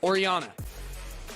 Orianna,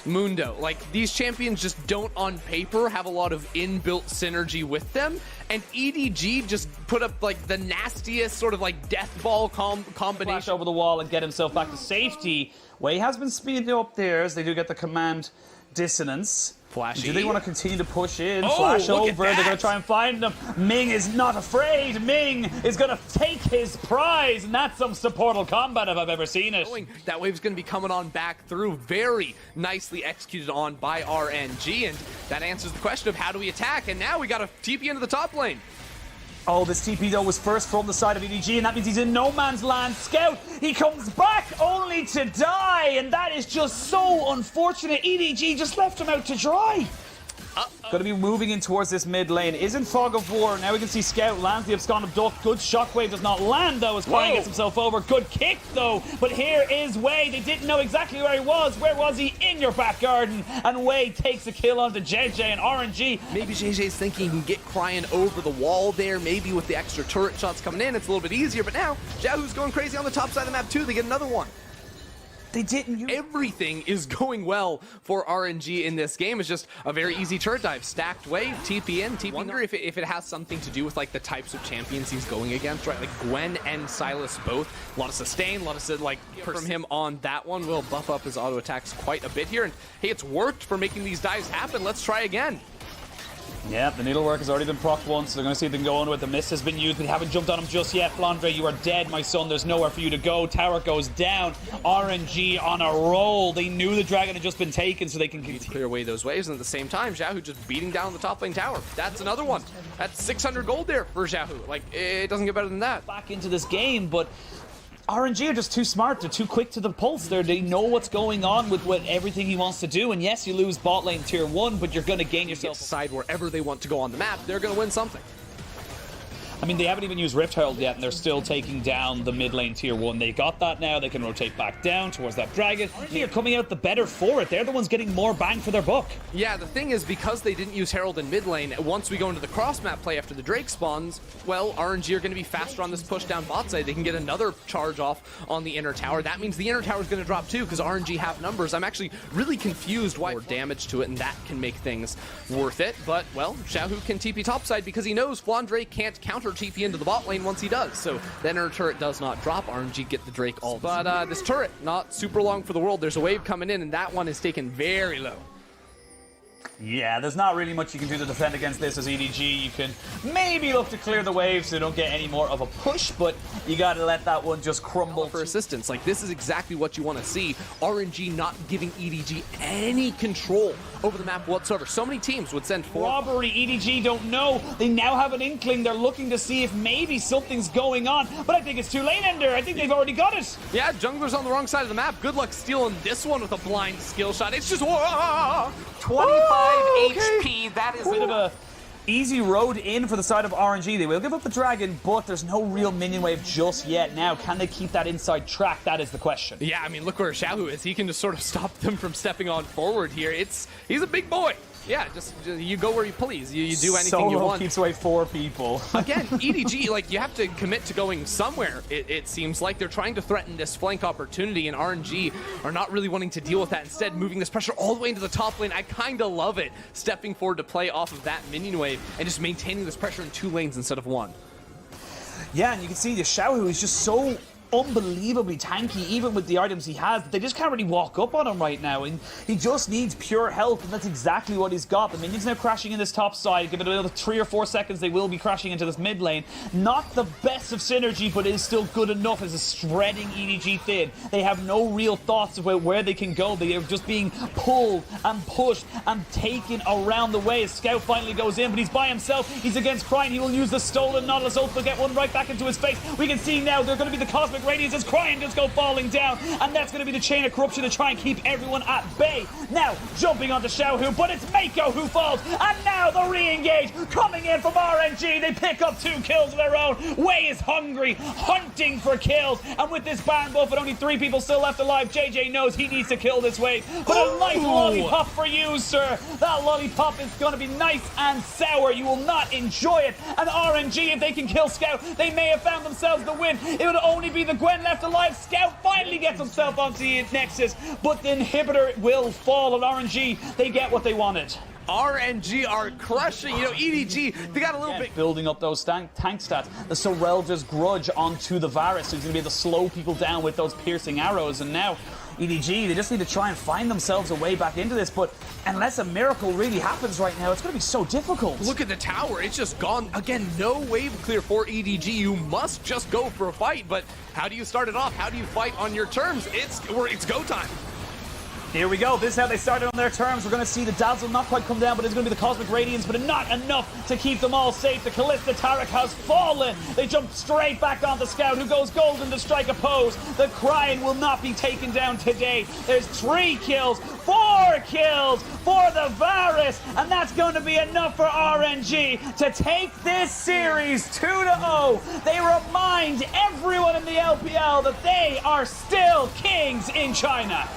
Mundo, like these champions just don't on paper have a lot of inbuilt synergy with them, and EDG just put up like the nastiest sort of like death ball combination. Flash over the wall and get himself back to safety. Wei has been speeding up there as they do get the command dissonance. Flashy. Do they want to continue to push in? Oh, Flash look over. at that. They're going to try and find them. Ming is not afraid. Ming is going to take his prize, and that's some supportal combat if I've ever seen it. That wave's going to be coming on back through. Very nicely executed on by RNG, and that answers the question of how do we attack, and now we got a TP into the top lane. Oh, this TP though was first from the side of EDG, and that means he's in no man's land. Scout, he comes back only to die, and that is just so unfortunate. EDG just left him out to dry. Going to be moving in towards this mid lane. Isn't Fog of War. Now we can see Scout lands the Abscond of Duck. Good shockwave does not land though as Klein gets himself over. Good kick though. But here is Wei. They didn't know exactly where he was. Where was he? In your back garden. And Wei takes a kill onto JJ and RNG. Maybe JJ's thinking he can get Crying over the wall there. Maybe with the extra turret shots coming in, it's a little bit easier. But now, Xiaohu's going crazy on the top side of the map too. They get another one. They didn't use... Everything is going well for RNG in this game. It's just a very easy turret dive. Stacked wave, TP in, TP. Wonder if it has something to do with like the types of champions he's going against, right? Like Gwen and Sylas both. A lot of sustain, a lot of like from him on that one. Will buff up his auto attacks quite a bit here. And hey, it's worked for making these dives happen. Let's try again. Yeah, the needlework has already been procced once, so they're going to see if they can go on with it. The mist has been used, but they haven't jumped on him just yet. Flandre, you are dead, my son. There's nowhere for you to go. Tower goes down. RNG on a roll. They knew the dragon had just been taken, so they can clear away those waves, and at the same time, Xiaohu just beating down the top lane tower. That's another one. That's 600 gold there for Xiaohu. Like, it doesn't get better than that. Back into this game, but RNG are just too smart. They're too quick to the pulse. They know what's going on with everything he wants to do. And yes, you lose bot lane tier 1, but you're going to gain yourself. Decide wherever they want to go on the map. They're going to win something. I mean, they haven't even used Rift Herald yet, and they're still taking down the mid lane tier 1. They got that now. They can rotate back down towards that dragon. They're coming out the better for it. They're the ones getting more bang for their buck. Yeah, the thing is, because they didn't use Herald in mid lane, once we go into the cross map play after the Drake spawns, well, RNG are going to be faster on this push down bot side. They can get another charge off on the inner tower. That means the inner tower is going to drop too, because RNG have numbers. I'm actually really confused why more damage to it, and that can make things worth it. But, well, Xiaohu can TP topside because he knows Flandre can't counter TP into the bot lane once he does. So then her turret does not drop. RNG get the Drake all. But this turret, not super long for the world. There's a wave coming in, and that one is taken very low. Yeah, there's not really much you can do to defend against this as EDG. You can maybe look to clear the wave so you don't get any more of a push, but you gotta let that one just crumble. For assistance, like this is exactly what you want to see. RNG not giving EDG any control over the map whatsoever. So many teams would send four. Robbery, EDG don't know. They now have an inkling. They're looking to see if maybe something's going on, but I think it's too late, Ender. I think they've already got it. Yeah, jungler's on the wrong side of the map. Good luck stealing this one with a blind skill shot. It's just 25 HP. That is a bit of a easy road in for the side of RNG. They will give up the dragon, but there's no real minion wave just yet. Now, can they keep that inside track? That is the question. Yeah, I mean, look where Xiaohu is. He can just sort of stop them from stepping on forward here. He's a big boy. Yeah, just you go where you please. You do anything you want. Keeps away 4 people. Again, EDG, like, you have to commit to going somewhere. It seems like they're trying to threaten this flank opportunity, and RNG are not really wanting to deal with that. Instead, moving this pressure all the way into the top lane. I kind of love it. Stepping forward to play off of that minion wave and just maintaining this pressure in 2 lanes instead of 1. Yeah, and you can see the Xiaohu is just so unbelievably tanky, even with the items he has, that they just can't really walk up on him right now, and he just needs pure health, and that's exactly what he's got. The minions now crashing in this top side. Give it another 3 or 4 seconds, they will be crashing into this mid lane. Not the best of synergy, but it is still good enough as a spreading EDG thin. They have no real thoughts about where they can go. They are just being pulled and pushed and taken around the way as Scout finally goes in, but he's by himself. He's against Crying. He will use the stolen Nautilus ult to get one right back into his face. We can see now they're going to be the cosmic radius as Crying just go falling down, and that's going to be the chain of corruption to try and keep everyone at bay. Now jumping onto Xiaohu, but it's Mako who falls, and now the re-engage coming in from RNG. They pick up 2 kills of their own. Wei is hungry, hunting for kills, and with this Baron buff and only 3 people still left alive, JJ knows he needs to kill this wave. But a nice lollipop for you, sir. That lollipop is going to be nice and sour. You will not enjoy it. And RNG, if they can kill Scout, they may have found themselves the win. It would only be the even Gwen left alive. Scout finally gets himself onto the Nexus, but the inhibitor will fall, and RNG, they get what they wanted. RNG are crushing. You know, EDG, they got a little bit... Building up those tank stats. The Sorelda's grudge onto the Varus, so he's going to be able to slow people down with those piercing arrows. And now, EDG, they just need to try and find themselves a way back into this. But unless a miracle really happens right now, it's going to be so difficult. Look at the tower. It's just gone. Again, no wave clear for EDG. You must just go for a fight. But how do you start it off? How do you fight on your terms? It's go time. Here we go. This is how they started on their terms. We're going to see the Dazzle not quite come down, but it's going to be the Cosmic Radiance, but not enough to keep them all safe. The Callista Taric has fallen. They jump straight back on the Scout, who goes golden to strike a pose. The Cryin will not be taken down today. There's 3 kills, 4 kills for the Varus, and that's going to be enough for RNG to take this series 2-0. They remind everyone in the LPL that they are still kings in China.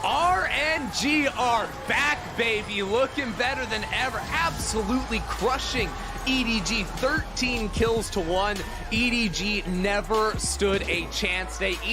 RNG are back, baby, looking better than ever, absolutely crushing EDG, 13 kills to 1. EDG never stood a chance. They